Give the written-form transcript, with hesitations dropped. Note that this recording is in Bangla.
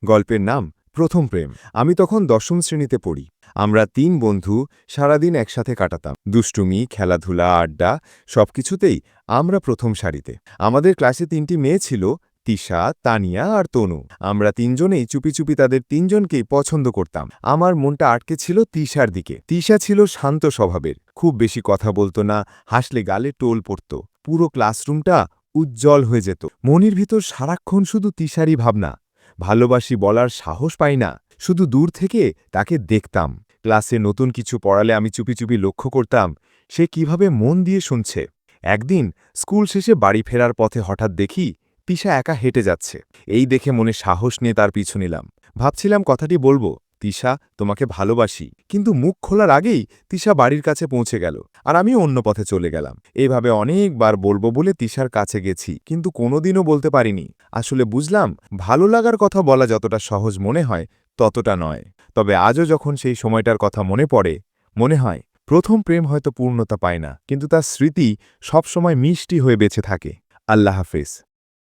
গল্পের নাম প্রথম প্রেম। আমি তখন দশম শ্রেণীতে পড়ি। আমরা ৩ বন্ধু সারাদিন একসাথে কাটাতাম। দুষ্টুমি, খেলাধুলা, আড্ডা সবকিছুতেই আমরা প্রথম সারিতে। আমাদের ক্লাসে ৩টি মেয়ে ছিল, তিশা, তানিয়া আর তনু। আমরা ৩ জনেই চুপি চুপি তাদের ৩ জনকেই পছন্দ করতাম। আমার মনটা আটকে ছিল তিশার দিকে। তিশা ছিল শান্ত স্বভাবের, খুব বেশি কথা বলতো না, হাসলে গালে টোল পড়ত। পুরো ক্লাসরুমটা উজ্জ্বল হয়ে যেত। মনের ভিতর সারাক্ষণ শুধু তিশারই ভাবনা। ভালোবাসি বলার সাহস পাই না, শুধু দূর থেকে তাকে দেখতাম। ক্লাসে নতুন কিছু পড়ালে আমি চুপি চুপি লক্ষ্য করতাম সে কিভাবে মন দিয়ে শুনছে। একদিন স্কুল শেষে বাড়ি ফেরার পথে হঠাৎ দেখি তিশা একা হেঁটে যাচ্ছে। এই দেখে মনে সাহস নিয়ে তার পিছু নিলাম। ভাবছিলাম কথাটি বলবো, তিশা, তোমাকে ভালোবাসি, কিন্তু মুখ খোলার আগেই তিশা বাড়ির কাছে পৌঁছে গেল, আর আমি অন্য পথে চলে গেলাম। এইভাবে অনেকবার বলবো বলে তিশার কাছে গেছি, কিন্তু কোনোদিনও বলতে পারিনি। আসলে বুঝলাম, ভালো লাগার কথা বলা যতটা সহজ মনে হয় ততটা নয়। তবে আজও যখন সেই সময়টার কথা মনে পড়ে, মনে হয় প্রথম প্রেম হয়তো পূর্ণতা পায় না, কিন্তু তার স্মৃতি সবসময় মিষ্টি হয়ে বেঁচে থাকে। আল্লাহ হাফেজ।